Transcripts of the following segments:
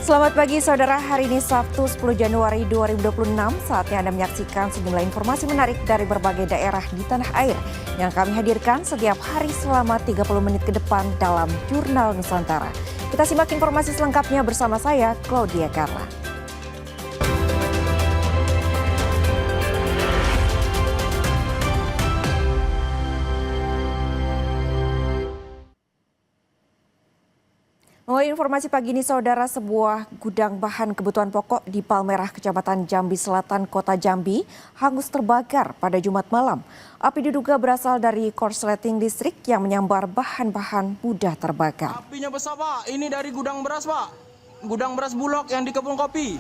Selamat pagi saudara, hari ini Sabtu 10 Januari 2026, saatnya Anda menyaksikan sejumlah informasi menarik dari berbagai daerah di tanah air yang kami hadirkan setiap hari selama 30 menit ke depan dalam Jurnal Nusantara. Kita simak informasi selengkapnya bersama saya, Claudia Carla. Mulai informasi pagi ini saudara, sebuah gudang bahan kebutuhan pokok di Palmerah, Kecamatan Jambi Selatan, Kota Jambi, hangus terbakar pada Jumat malam. Api diduga berasal dari korsleting listrik yang menyambar bahan-bahan mudah terbakar. Apinya besar Pak, ini dari gudang beras Pak. Gudang beras Bulog yang di Kebun Kopi.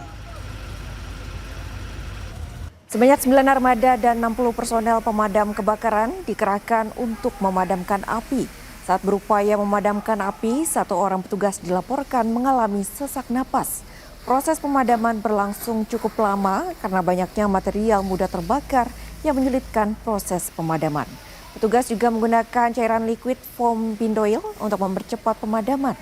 Sebanyak 9 armada dan 60 personel pemadam kebakaran dikerahkan untuk memadamkan api. Saat berupaya memadamkan api, satu orang petugas dilaporkan mengalami sesak napas. Proses pemadaman berlangsung cukup lama karena banyaknya material mudah terbakar yang menyulitkan proses pemadaman. Petugas juga menggunakan cairan liquid foam bindoil untuk mempercepat pemadaman.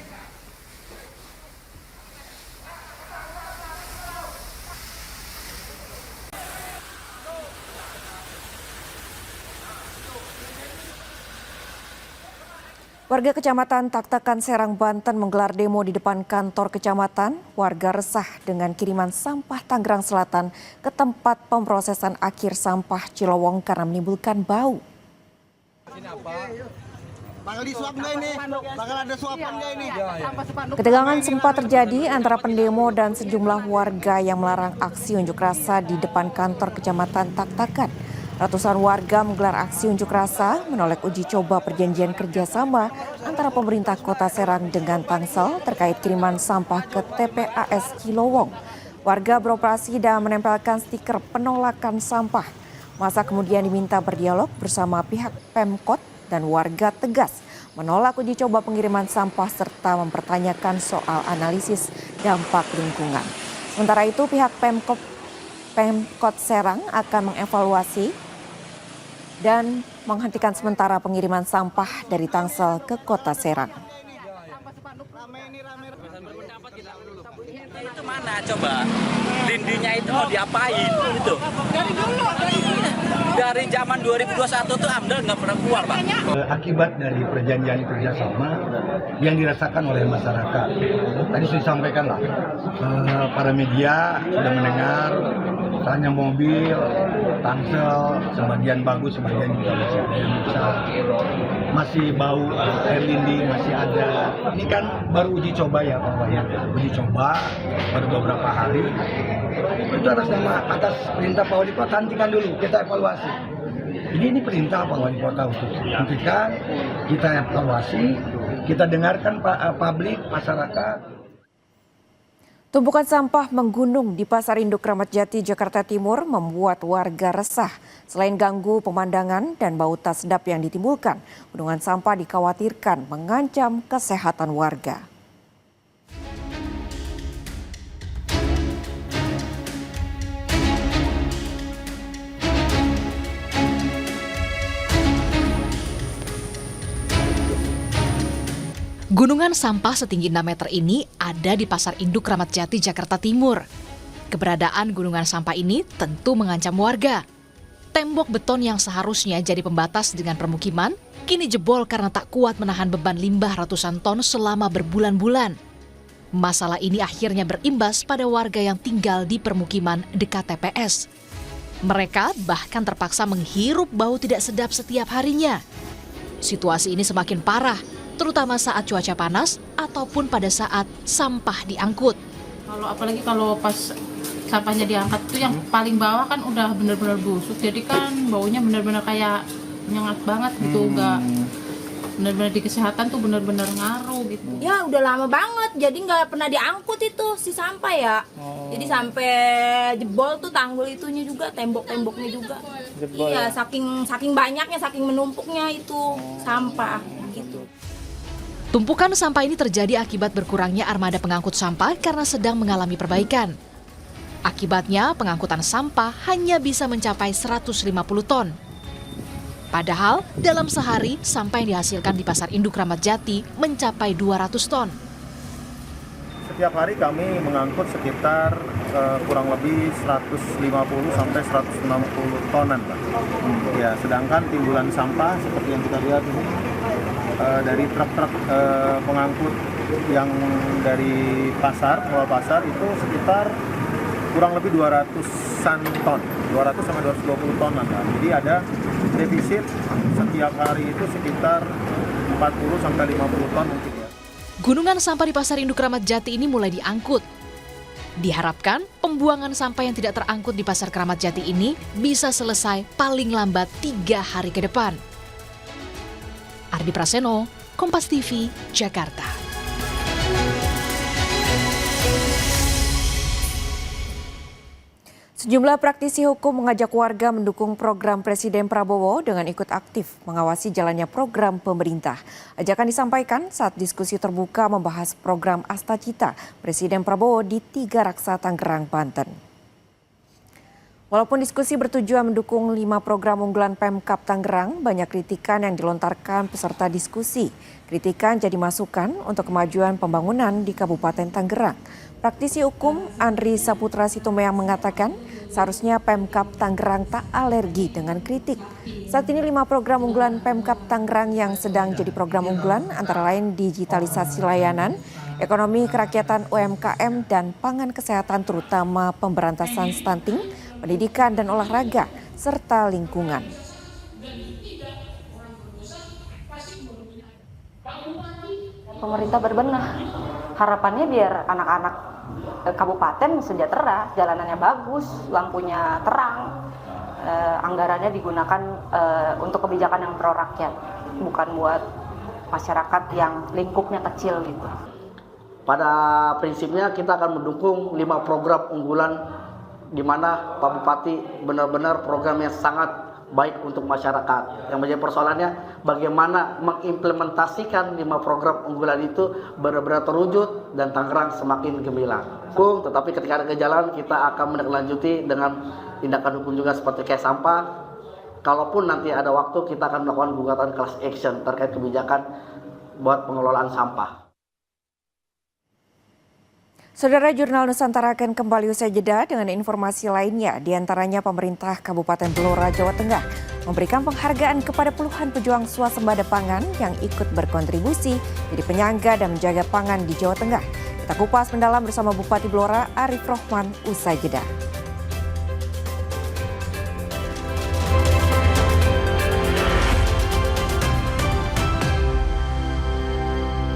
Warga Kecamatan Taktakan, Serang, Banten menggelar demo di depan kantor kecamatan. Warga resah dengan kiriman sampah Tangerang Selatan ke tempat pemrosesan akhir sampah Cilowong karena menimbulkan bau. Ketegangan sempat terjadi antara pendemo dan sejumlah warga yang melarang aksi unjuk rasa di depan kantor Kecamatan Taktakan. Ratusan warga menggelar aksi unjuk rasa menolak uji coba perjanjian kerjasama antara pemerintah Kota Serang dengan Tangsel terkait kiriman sampah ke TPAS Cilowong. Warga beroperasi dan menempelkan stiker penolakan sampah. Masa kemudian diminta berdialog bersama pihak Pemkot dan warga tegas menolak uji coba pengiriman sampah serta mempertanyakan soal analisis dampak lingkungan. Sementara itu pihak Pemkot Serang akan mengevaluasi dan menghentikan sementara pengiriman sampah dari Tangsel ke Kota Serang. Itu mana coba? Lindinya itu mau diapain gitu? Dari zaman 2021 tuh AMDAL nggak pernah keluar Pak. Akibat dari perjanjian kerjasama yang dirasakan oleh masyarakat. Tadi sudah disampaikan lah, para media sudah mendengar, misalnya mobil, Tangsel, sebagian bagus, sebagian juga masih ada yang rusak. Masih bau air lindi, masih ada. Ini kan baru uji coba ya Pak ya. Uji coba baru beberapa hari. Itu atas perintah Pak Wali Kota, hentikan dulu, kita evaluasi. Ini perintah Pak Wali Kota untuk hentikan, kita evaluasi, kita dengarkan publik, masyarakat. Tumpukan sampah menggunung di Pasar Induk Kramat Jati, Jakarta Timur membuat warga resah. Selain ganggu pemandangan dan bau tak sedap yang ditimbulkan, gunungan sampah dikhawatirkan mengancam kesehatan warga. Gunungan sampah setinggi 6 meter ini ada di Pasar Induk Kramat Jati, Jakarta Timur. Keberadaan gunungan sampah ini tentu mengancam warga. Tembok beton yang seharusnya jadi pembatas dengan permukiman, kini jebol karena tak kuat menahan beban limbah ratusan ton selama berbulan-bulan. Masalah ini akhirnya berimbas pada warga yang tinggal di permukiman dekat TPS. Mereka bahkan terpaksa menghirup bau tidak sedap setiap harinya. Situasi ini semakin parah, terutama saat cuaca panas ataupun pada saat sampah diangkut. Apalagi kalau pas sampahnya diangkat itu yang paling bawah kan udah benar-benar busuk, jadi kan baunya benar-benar kayak menyengat banget gitu, nggak benar-benar di kesehatan tuh benar-benar ngaruh gitu. Ya udah lama banget, jadi nggak pernah diangkut itu si sampah ya. Jadi sampai jebol tuh tanggul itunya juga, tembok-temboknya juga. Jebol, iya, ya? saking banyaknya, saking menumpuknya itu sampah gitu. Tumpukan sampah ini terjadi akibat berkurangnya armada pengangkut sampah karena sedang mengalami perbaikan. Akibatnya pengangkutan sampah hanya bisa mencapai 150 ton. Padahal dalam sehari sampah yang dihasilkan di Pasar Induk Kramat Jati mencapai 200 ton. Setiap hari kami mengangkut sekitar kurang lebih 150 sampai 160 tonan, Pak. Ya, sedangkan timbulan sampah seperti yang kita lihat ini dari truk-truk pengangkut yang dari pasar, keluar pasar itu sekitar kurang lebih 200-an ton, 200 sampai 220 tonan. Pak. Jadi ada defisit setiap hari itu sekitar 40 sampai 50 ton mungkin ya. Gunungan sampah di Pasar Induk Kramat Jati ini mulai diangkut. Diharapkan pembuangan sampah yang tidak terangkut di Pasar Kramat Jati ini bisa selesai paling lambat 3 hari ke depan. Ardi Praseno, Kompas TV, Jakarta. Sejumlah praktisi hukum mengajak warga mendukung program Presiden Prabowo dengan ikut aktif mengawasi jalannya program pemerintah. Ajakan disampaikan saat diskusi terbuka membahas program Asta Cita Presiden Prabowo di Tiga Raksa, Tangerang, Banten. Walaupun diskusi bertujuan mendukung 5 program unggulan Pemkab Tangerang, banyak kritikan yang dilontarkan peserta diskusi. Kritikan jadi masukan untuk kemajuan pembangunan di Kabupaten Tangerang. Praktisi hukum Andri Saputra Situmeyang mengatakan seharusnya Pemkab Tangerang tak alergi dengan kritik. Saat ini 5 program unggulan Pemkab Tangerang yang sedang jadi program unggulan antara lain digitalisasi layanan, ekonomi kerakyatan UMKM dan pangan kesehatan terutama pemberantasan stunting, pendidikan dan olahraga, serta lingkungan. Pemerintah berbenah. Harapannya biar anak-anak kabupaten sejahtera, jalanannya bagus, lampunya terang, anggarannya digunakan untuk kebijakan yang pro rakyat, bukan buat masyarakat yang lingkupnya kecil gitu. Pada prinsipnya kita akan mendukung 5 program unggulan di mana Pak Bupati benar-benar programnya sangat baik untuk masyarakat. Yang menjadi persoalannya bagaimana mengimplementasikan 5 program unggulan itu benar-benar terwujud dan Tangerang semakin gemilang. Tetapi ketika ada jalan kita akan menindaklanjuti dengan tindakan hukum juga seperti kayak sampah. Kalaupun nanti ada waktu kita akan melakukan gugatan class action terkait kebijakan buat pengelolaan sampah. Saudara, Jurnal Nusantara akan kembali usai jeda dengan informasi lainnya, diantaranya pemerintah Kabupaten Blora, Jawa Tengah memberikan penghargaan kepada puluhan pejuang swasembada pangan yang ikut berkontribusi jadi penyangga dan menjaga pangan di Jawa Tengah. Kita kupas mendalam bersama Bupati Blora, Arif Rohman, usai jeda.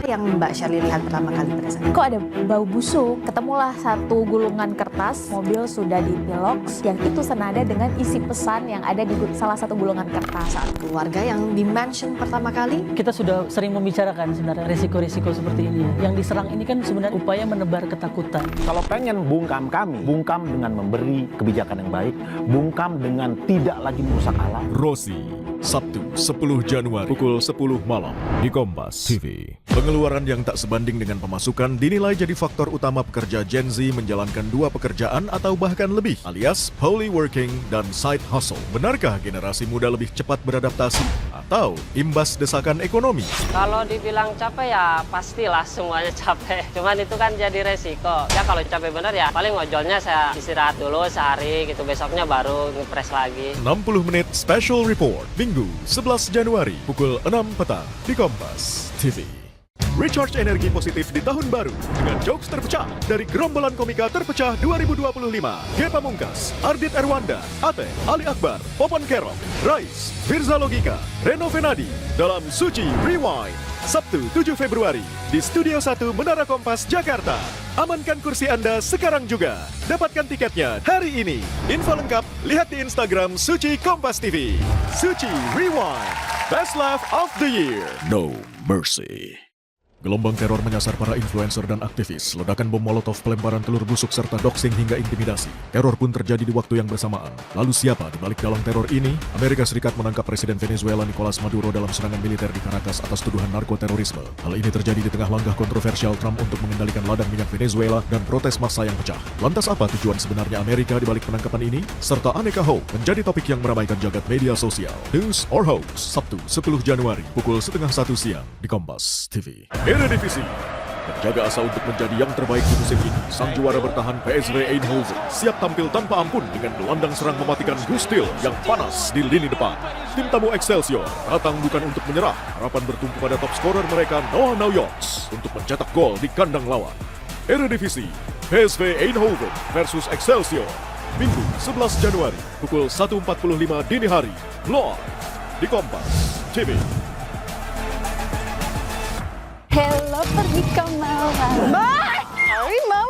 Yang Mbak Shirley lihat pertama kali pada saat kok ada bau busuk, ketemulah satu gulungan kertas, mobil sudah dipilok yang itu senada dengan isi pesan yang ada di salah satu gulungan kertas. Saat keluarga yang di-mention pertama kali, kita sudah sering membicarakan sebenarnya risiko-risiko seperti ini. Yang diserang ini kan sebenarnya upaya menebar ketakutan. Kalau pengen bungkam kami, bungkam dengan memberi kebijakan yang baik, bungkam dengan tidak lagi merusak alam. Rosi, Sabtu 10 Januari pukul 10 malam di Kompas TV. Pengeluaran yang tak sebanding dengan pemasukan dinilai jadi faktor utama pekerja Gen Z menjalankan 2 pekerjaan atau bahkan lebih, alias polyworking dan side hustle. Benarkah generasi muda lebih cepat beradaptasi atau imbas desakan ekonomi? Kalau dibilang capek ya pastilah semuanya capek. Cuman itu kan jadi resiko. Ya kalau capek bener ya paling ojolnya saya istirahat dulu sehari gitu, besoknya baru ngepres lagi. 60 menit special report Minggu 11 Januari pukul 6 petang di Kompas TV. Recharge energi positif di tahun baru dengan jokes terpecah dari gerombolan komika terpecah 2025. G Pamungkas, Ardit Erwanda, Ate, Ali Akbar, Popon Kerok, Rais, Firza Logika, Reno Venadi dalam Suci Rewind. Sabtu 7 Februari di Studio 1 Menara Kompas, Jakarta. Amankan kursi Anda sekarang juga. Dapatkan tiketnya hari ini. Info lengkap lihat di Instagram Suci Kompas TV. Suci Rewind. Best Laugh of the Year. No Mercy. Gelombang teror menyasar para influencer dan aktivis, ledakan bom molotov, pelemparan telur busuk, serta doxing hingga intimidasi. Teror pun terjadi di waktu yang bersamaan. Lalu siapa di balik dalang teror ini? Amerika Serikat menangkap Presiden Venezuela Nicolas Maduro dalam serangan militer di Caracas atas tuduhan narkoterorisme. Hal ini terjadi di tengah langkah kontroversial Trump untuk mengendalikan ladang minyak Venezuela dan protes massa yang pecah. Lantas apa tujuan sebenarnya Amerika di balik penangkapan ini? Serta aneka hoax menjadi topik yang meramaikan jagat media sosial. News or Hoax, Sabtu 10 Januari pukul 12:30 siang di Kompas TV. Eredivisie, Menjaga asa untuk menjadi yang terbaik di musim ini, sang juara bertahan PSV Eindhoven siap tampil tanpa ampun dengan gelandang serang mematikan Gustil yang panas di lini depan. Tim tamu Excelsior datang bukan untuk menyerah, harapan bertumpu pada top scorer mereka Noah Naujoks untuk mencetak gol di kandang lawan. Eredivisie, PSV Eindhoven versus Excelsior, Minggu 11 Januari pukul 1.45 dini hari, live di Kompas TV. Hello pergi ke Malang. Harimau.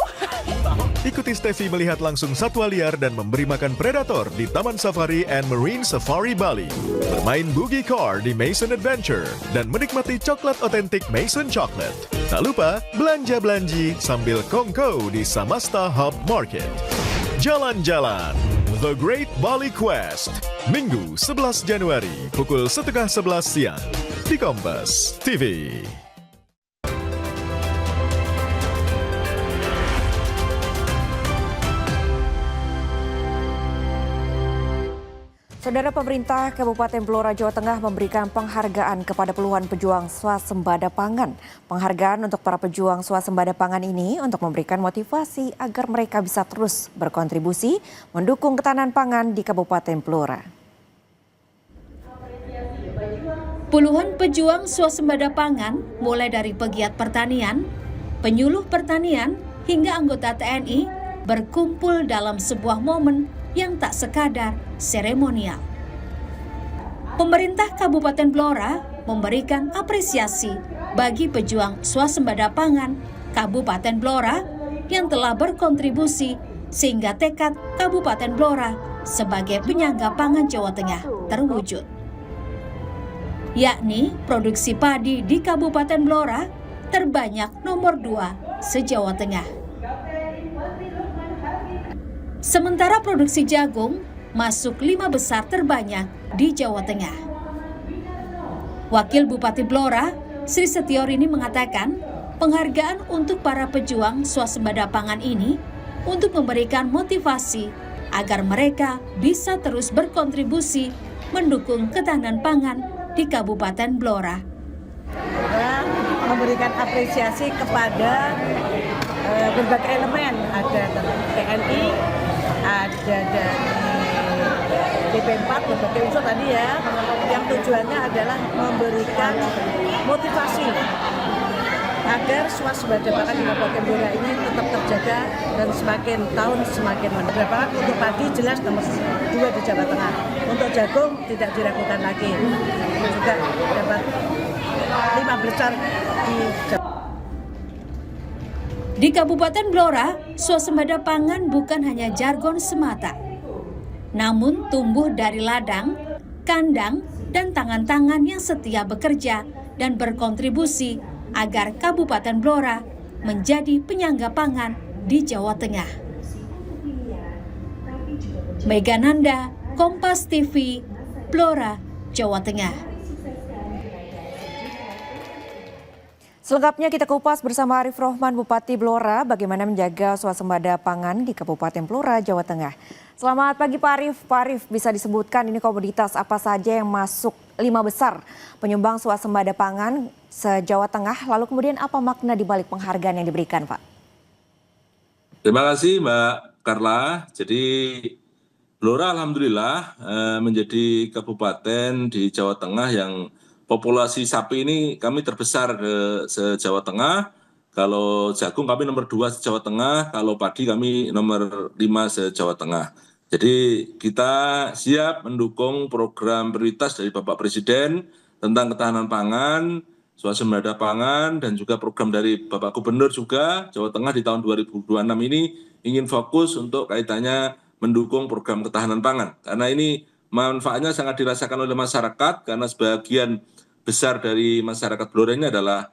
Ikuti Steffi melihat langsung satwa liar dan memberi makan predator di Taman Safari and Marine Safari Bali. Bermain boogie car di Mason Adventure dan menikmati coklat otentik Mason Chocolate. Tak lupa belanja-belanji sambil kongko di Samasta Hub Market. Jalan-jalan The Great Bali Quest, Minggu 11 Januari pukul 10:30 siang di Kompas TV. Saudara, pemerintah Kabupaten Blora, Jawa Tengah memberikan penghargaan kepada puluhan pejuang swasembada pangan. Penghargaan untuk para pejuang swasembada pangan ini untuk memberikan motivasi agar mereka bisa terus berkontribusi mendukung ketahanan pangan di Kabupaten Blora. Puluhan pejuang swasembada pangan, mulai dari pegiat pertanian, penyuluh pertanian, hingga anggota TNI, berkumpul dalam sebuah momen yang tak sekadar seremonial. Pemerintah Kabupaten Blora memberikan apresiasi bagi pejuang swasembada pangan Kabupaten Blora yang telah berkontribusi sehingga tekad Kabupaten Blora sebagai penyangga pangan Jawa Tengah terwujud. Yakni produksi padi di Kabupaten Blora terbanyak nomor 2 se-Jawa Tengah. Sementara produksi jagung masuk 5 besar terbanyak di Jawa Tengah. Wakil Bupati Blora, Sri Setiorini mengatakan, penghargaan untuk para pejuang swasembada pangan ini untuk memberikan motivasi agar mereka bisa terus berkontribusi mendukung ketahanan pangan di Kabupaten Blora. Memberikan apresiasi kepada berbagai elemen, ada TNI, ada dari DP4, berbagai unsur tadi ya, yang tujuannya adalah memberikan motivasi agar swasembada pangan di Kabupaten Blora ini tetap terjaga dan semakin tahun semakin meningkat. Untuk padi jelas nomor 2 di Jawa Tengah, untuk jagung tidak diragukan lagi, juga dapat 5 besar di Jawa. Di Kabupaten Blora, swasembada pangan bukan hanya jargon semata, namun tumbuh dari ladang, kandang, dan tangan-tangan yang setia bekerja dan berkontribusi agar Kabupaten Blora menjadi penyangga pangan di Jawa Tengah. Mega Nanda, Kompas TV, Blora, Jawa Tengah. Selengkapnya kita kupas bersama Arif Rohman, Bupati Blora, bagaimana menjaga swasembada pangan di Kabupaten Blora, Jawa Tengah. Selamat pagi Pak Arif. Pak Arif, bisa disebutkan ini komoditas apa saja yang masuk 5 besar penyumbang swasembada pangan se-Jawa Tengah, lalu kemudian apa makna di balik penghargaan yang diberikan, Pak? Terima kasih Mbak Carla. Jadi Blora alhamdulillah menjadi kabupaten di Jawa Tengah yang populasi sapi ini kami terbesar se-Jawa Tengah. Kalau jagung kami nomor 2 se-Jawa Tengah, kalau padi kami nomor 5 se-Jawa Tengah. Jadi kita siap mendukung program prioritas dari Bapak Presiden tentang ketahanan pangan, swasembada pangan, dan juga program dari Bapak Gubernur juga Jawa Tengah di tahun 2026 ini ingin fokus untuk kaitannya mendukung program ketahanan pangan. Karena ini manfaatnya sangat dirasakan oleh masyarakat karena sebagian besar dari masyarakat Blora ini adalah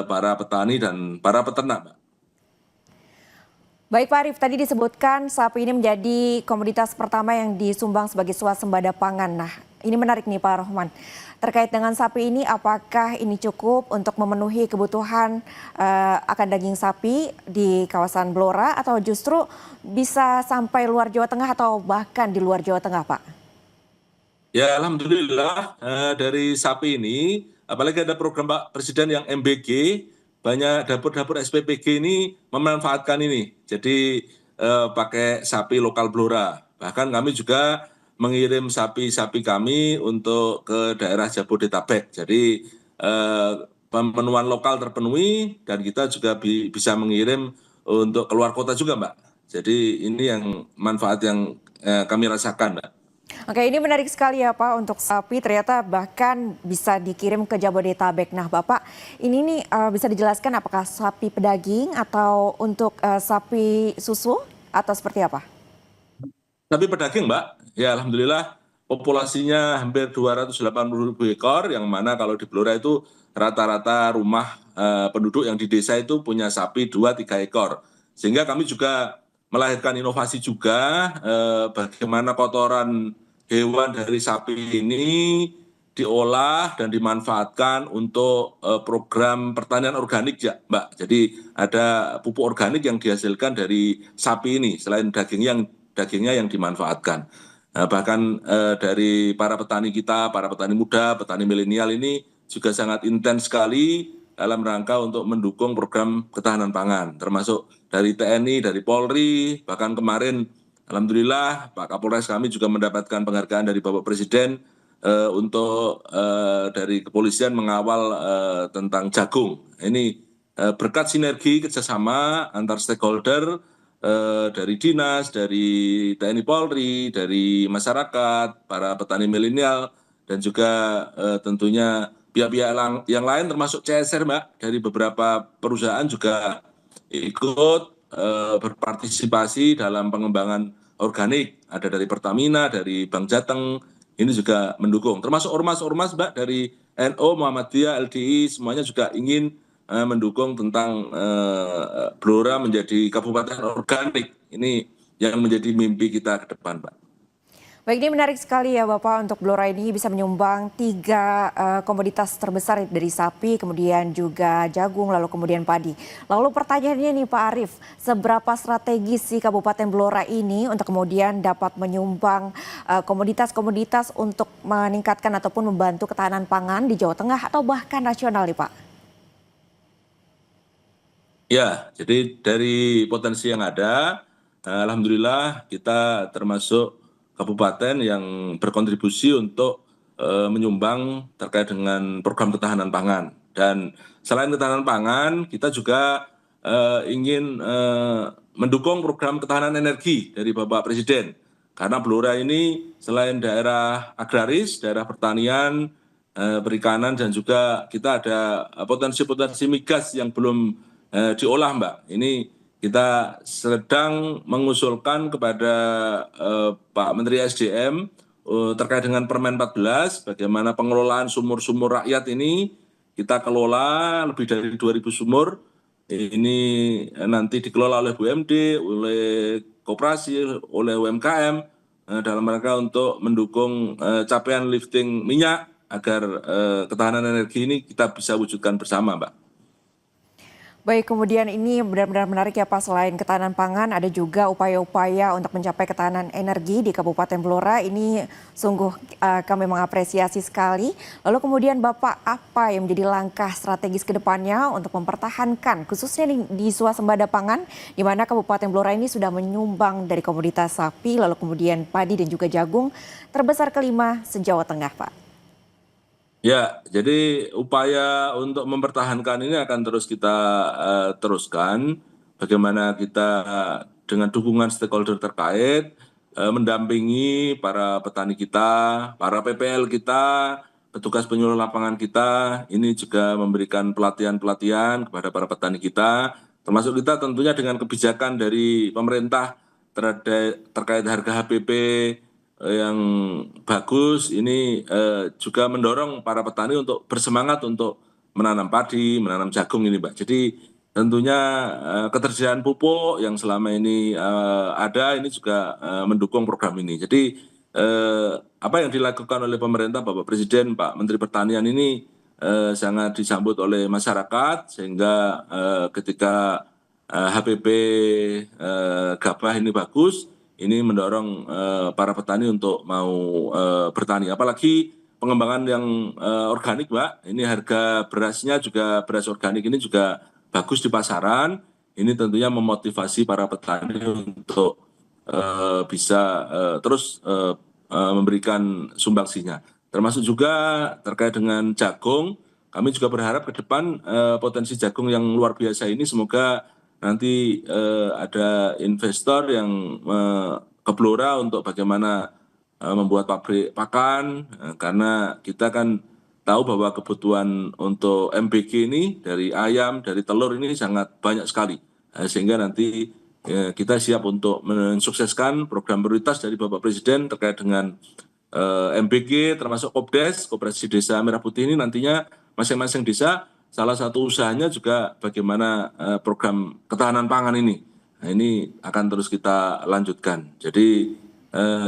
para petani dan para peternak, Pak. Baik Pak Arif, tadi disebutkan sapi ini menjadi komoditas pertama yang disumbang sebagai swasembada pangan. Nah, ini menarik nih Pak Rohman. Terkait dengan sapi ini, apakah ini cukup untuk memenuhi kebutuhan akan daging sapi di kawasan Blora atau justru bisa sampai luar Jawa Tengah atau bahkan di luar Jawa Tengah, Pak? Ya, alhamdulillah dari sapi ini, apalagi ada program Pak Presiden yang MBG, banyak dapur-dapur SPPG ini memanfaatkan ini. Jadi pakai sapi lokal Blora. Bahkan kami juga mengirim sapi-sapi kami untuk ke daerah Jabodetabek. Jadi pemenuhan lokal terpenuhi dan kita juga bisa mengirim untuk keluar kota juga, Mbak. Jadi ini yang manfaat yang kami rasakan, Mbak. Oke, ini menarik sekali ya Pak, untuk sapi ternyata bahkan bisa dikirim ke Jabodetabek. Nah Bapak, ini nih bisa dijelaskan apakah sapi pedaging atau untuk sapi susu atau seperti apa? Sapi pedaging, Mbak. Ya alhamdulillah populasinya hampir 280.000 ekor, yang mana kalau di Blora itu rata-rata rumah penduduk yang di desa itu punya sapi 2-3 ekor. Sehingga kami juga melahirkan inovasi juga bagaimana kotoran hewan dari sapi ini diolah dan dimanfaatkan untuk program pertanian organik ya Mbak. Jadi ada pupuk organik yang dihasilkan dari sapi ini selain dagingnya yang dimanfaatkan. Bahkan dari para petani kita, para petani muda, petani milenial ini juga sangat intens sekali dalam rangka untuk mendukung program ketahanan pangan, termasuk dari TNI, dari Polri, bahkan kemarin alhamdulillah Pak Kapolres kami juga mendapatkan penghargaan dari Bapak Presiden untuk dari kepolisian mengawal tentang jagung. Ini berkat sinergi kerjasama antar stakeholder dari dinas, dari TNI Polri, dari masyarakat, para petani milenial, dan juga tentunya pihak-pihak yang lain termasuk CSR Mbak, dari beberapa perusahaan juga ikut berpartisipasi dalam pengembangan organik. Ada dari Pertamina, dari Bank Jateng, ini juga mendukung. Termasuk ormas-ormas Mbak dari NU, Muhammadiyah, LDI, semuanya juga ingin mendukung tentang Blora menjadi kabupaten organik. Ini yang menjadi mimpi kita ke depan Mbak. Baik, ini menarik sekali ya Bapak, untuk Blora ini bisa menyumbang 3 komoditas terbesar dari sapi, kemudian juga jagung, lalu kemudian padi. Lalu pertanyaannya nih Pak Arief, seberapa strategis sih Kabupaten Blora ini untuk kemudian dapat menyumbang komoditas-komoditas untuk meningkatkan ataupun membantu ketahanan pangan di Jawa Tengah atau bahkan nasional nih Pak? Ya, jadi dari potensi yang ada, alhamdulillah kita termasuk kabupaten yang berkontribusi untuk menyumbang terkait dengan program ketahanan pangan. Dan selain ketahanan pangan, kita juga ingin mendukung program ketahanan energi dari Bapak Presiden. Karena Blora ini selain daerah agraris, daerah pertanian, perikanan, dan juga kita ada potensi-potensi migas yang belum diolah Mbak. Ini kita sedang mengusulkan kepada Pak Menteri SDM terkait dengan Permen 14, bagaimana pengelolaan sumur-sumur rakyat ini kita kelola lebih dari 2.000 sumur. Ini nanti dikelola oleh BUMD, oleh koperasi, oleh UMKM dalam rangka untuk mendukung capaian lifting minyak agar ketahanan energi ini kita bisa wujudkan bersama Mbak. Baik, kemudian ini benar-benar menarik ya Pak, selain ketahanan pangan ada juga upaya-upaya untuk mencapai ketahanan energi di Kabupaten Blora. Ini sungguh kami mengapresiasi sekali. Lalu kemudian Bapak, apa yang menjadi langkah strategis ke depannya untuk mempertahankan khususnya di swasembada pangan, di mana Kabupaten Blora ini sudah menyumbang dari komoditas sapi, lalu kemudian padi dan juga jagung terbesar kelima se-Jawa Tengah Pak? Ya, jadi upaya untuk mempertahankan ini akan terus kita teruskan. Bagaimana kita dengan dukungan stakeholder terkait mendampingi para petani kita, para PPL kita, petugas penyuluh lapangan kita. Ini juga memberikan pelatihan-pelatihan kepada para petani kita. Termasuk kita tentunya dengan kebijakan dari pemerintah terkait harga HPP yang bagus, ini juga mendorong para petani untuk bersemangat untuk menanam padi, menanam jagung ini Mbak. Jadi tentunya ketersediaan pupuk yang selama ini ada ini juga mendukung program ini. Jadi apa yang dilakukan oleh pemerintah, Bapak Presiden, Pak Menteri Pertanian ini sangat disambut oleh masyarakat, sehingga ketika HPP gabah ini bagus, ini mendorong para petani untuk mau bertani. Apalagi pengembangan yang organik Mbak, ini harga berasnya juga, beras organik ini juga bagus di pasaran, ini tentunya memotivasi para petani untuk bisa terus memberikan sumbangsinya. Termasuk juga terkait dengan jagung, kami juga berharap ke depan potensi jagung yang luar biasa ini semoga nanti ada investor yang ke Blora untuk bagaimana membuat pabrik pakan, karena kita kan tahu bahwa kebutuhan untuk MBG ini dari ayam, dari telur ini sangat banyak sekali. Sehingga nanti kita siap untuk mensukseskan program prioritas dari Bapak Presiden terkait dengan MBG, termasuk Kopdes, Koperasi Desa Merah Putih ini nantinya masing-masing desa, salah satu usahanya juga bagaimana program ketahanan pangan ini. Nah, ini akan terus kita lanjutkan. Jadi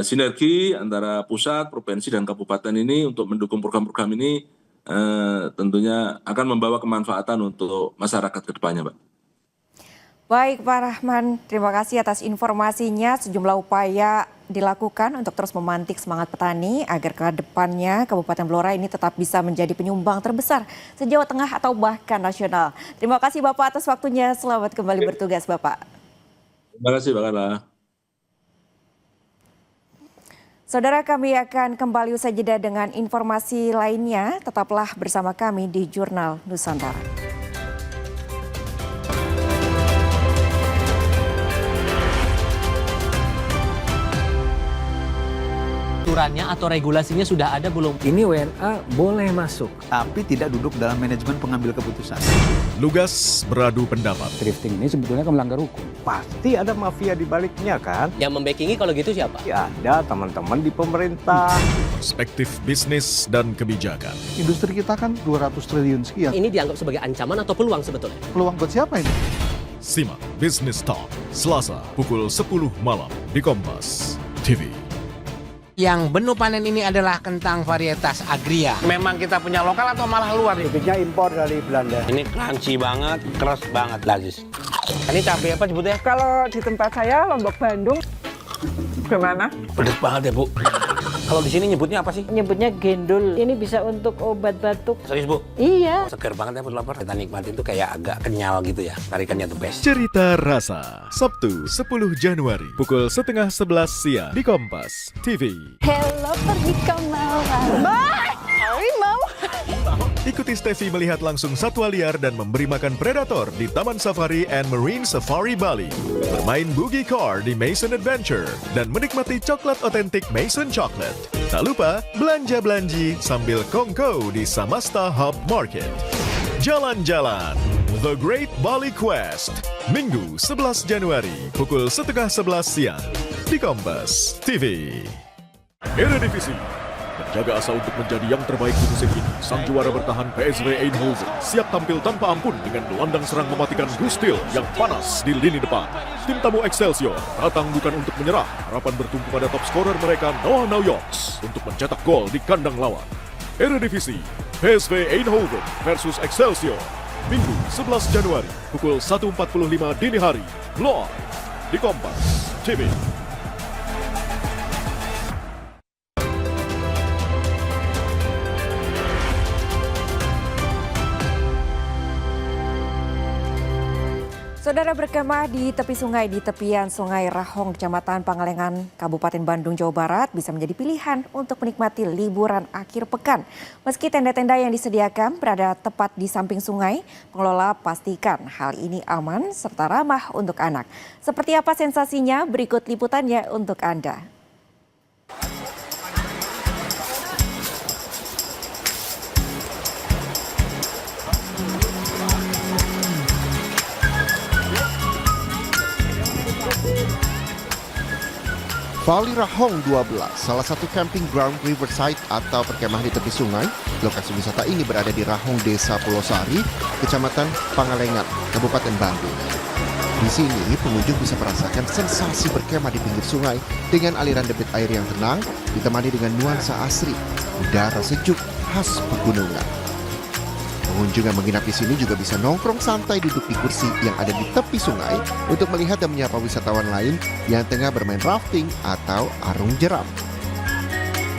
sinergi antara pusat, provinsi, dan kabupaten ini untuk mendukung program-program ini tentunya akan membawa kemanfaatan untuk masyarakat ke depannya, Pak. Baik Pak Rahman, terima kasih atas informasinya. Sejumlah upaya dilakukan untuk terus memantik semangat petani agar ke depannya Kabupaten Blora ini tetap bisa menjadi penyumbang terbesar se-Jawa Tengah atau bahkan nasional. Terima kasih Bapak atas waktunya. Selamat kembali bertugas Bapak. Terima kasih Pak Carla. Saudara, kami akan kembali usai jeda dengan informasi lainnya. Tetaplah bersama kami di Jurnal Nusantara. Aturannya atau regulasinya sudah ada belum? Ini WNA boleh masuk, tapi tidak duduk dalam manajemen pengambil keputusan. Lugas beradu pendapat. Drifting ini sebetulnya melanggar hukum. Pasti ada mafia di baliknya kan? Yang membackingi kalau gitu siapa? Ya ada teman-teman di pemerintah. Perspektif bisnis dan kebijakan. Industri kita kan 200 triliun sekian. Ini dianggap sebagai ancaman atau peluang sebetulnya? Peluang buat siapa ini? Simak Business Talk, Selasa pukul 10 malam di Kompas TV. Yang benih panen ini adalah kentang varietas Agria. Memang kita punya lokal atau malah luar? Bibitnya impor dari Belanda. Ini crunchy banget, keras banget, lazis. Ini cabai apa sebutnya? Kalau di tempat saya Lombok Bandung, gimana? Pedes banget ya Bu. Kalau di sini nyebutnya apa sih? Nyebutnya gendul. Ini bisa untuk obat batuk. Serius Bu? Iya. Segar banget ya Bu lapar. Kita nikmatin tuh kayak agak kenyal gitu ya. Tarikannya tuh best. Cerita Rasa, Sabtu 10 Januari pukul 10:30 siang di Kompas TV. Hello pergi kemana? Harimau. Ikuti Steffi melihat langsung satwa liar dan memberi makan predator di Taman Safari and Marine Safari Bali. Bermain boogie car di Mason Adventure dan menikmati coklat otentik Mason Chocolate. Tak lupa belanja-belanji sambil kongko di Samasta Hub Market. Jalan-jalan The Great Bali Quest, Minggu 11 Januari pukul 10:30 siang di Kompas TV. Eredivisie. Menjaga asa untuk menjadi yang terbaik di musim ini, sang juara bertahan PSV Eindhoven siap tampil tanpa ampun dengan gelandang serang mematikan Gustil yang panas di lini depan. Tim tamu Excelsior datang bukan untuk menyerah, harapan bertumpu pada top scorer mereka Noah Naujoks untuk mencetak gol di kandang lawan. Eredivisie, PSV Eindhoven versus Excelsior, Minggu 11 Januari pukul 1.45 dini hari, live di Kompas TV. Saudara, berkemah di tepi sungai di tepian Sungai Rahong, Kecamatan Pangalengan, Kabupaten Bandung, Jawa Barat bisa menjadi pilihan untuk menikmati liburan akhir pekan. Meski tenda-tenda yang disediakan berada tepat di samping sungai, pengelola pastikan hal ini aman serta ramah untuk anak. Seperti apa sensasinya? Berikut liputannya untuk Anda. Valley Rahong 12, salah satu camping ground riverside atau perkemah di tepi sungai. Lokasi wisata ini berada di Rahong, Desa Pulau Sari, Kecamatan Pangalengan, Kabupaten Bandung. Di sini pengunjung bisa merasakan sensasi berkemah di pinggir sungai dengan aliran debit air yang tenang, ditemani dengan nuansa asri, udara sejuk khas pegunungan. Pengunjung yang menginap di sini juga bisa nongkrong santai duduk di kursi yang ada di tepi sungai untuk melihat dan menyapa wisatawan lain yang tengah bermain rafting atau arung jeram.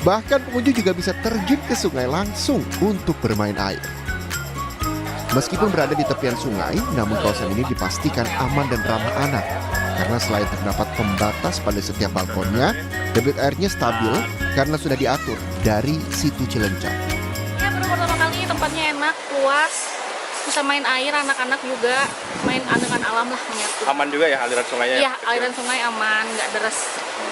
Bahkan pengunjung juga bisa terjun ke sungai langsung untuk bermain air. Meskipun berada di tepian sungai, namun kawasan ini dipastikan aman dan ramah anak. Karena selain terdapat pembatas pada setiap balkonnya, debit airnya stabil karena sudah diatur dari situ Cilencah. Ya, baru pertama kali tempatnya enak, luas, bisa main air, anak-anak juga main dengan alam lah menyatu. Aman juga ya aliran sungainya? Iya, aliran sungai aman, nggak deras,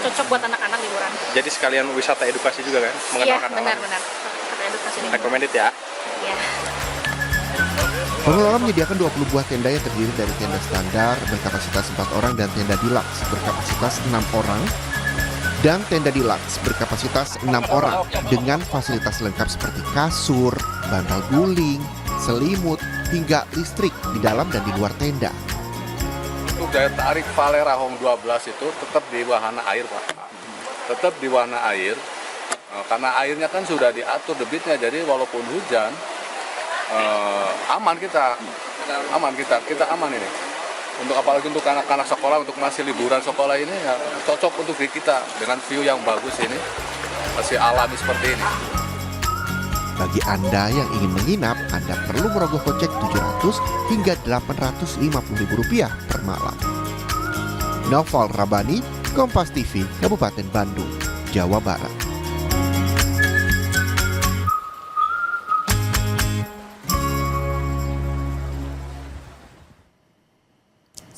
cocok buat anak-anak liburan. Jadi sekalian wisata edukasi juga kan? Iya, benar-benar. Wisata edukasi. Recommended ya? Iya. Pengelola menyediakan 20 buah tenda yang terdiri dari tenda standar berkapasitas 4 orang dan tenda deluxe berkapasitas 6 orang dan tenda deluxe berkapasitas 6 orang dengan fasilitas lengkap seperti kasur, bantal guling, selimut, hingga listrik di dalam dan di luar tenda. Untuk daya tarik Vale Rahong 12 itu tetap di wahana air, Pak. Tetap di wahana air, karena airnya kan sudah diatur debitnya, jadi walaupun hujan, aman kita aman ini. Untuk apalagi untuk anak-anak sekolah, untuk masih liburan sekolah ini ya cocok untuk diri kita dengan view yang bagus ini, masih alami seperti ini. Bagi Anda yang ingin menginap, Anda perlu merogoh kocek Rp700 hingga Rp850.000 per malam. Noval Rabani, Kompas TV, Kabupaten Bandung, Jawa Barat.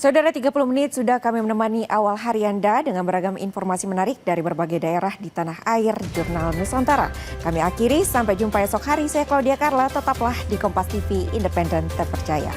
Saudara, 30 menit sudah kami menemani awal hari Anda dengan beragam informasi menarik dari berbagai daerah di tanah air Jurnal Nusantara. Kami akhiri, sampai jumpa esok hari. Saya Claudia Carla, tetaplah di Kompas TV, independen terpercaya.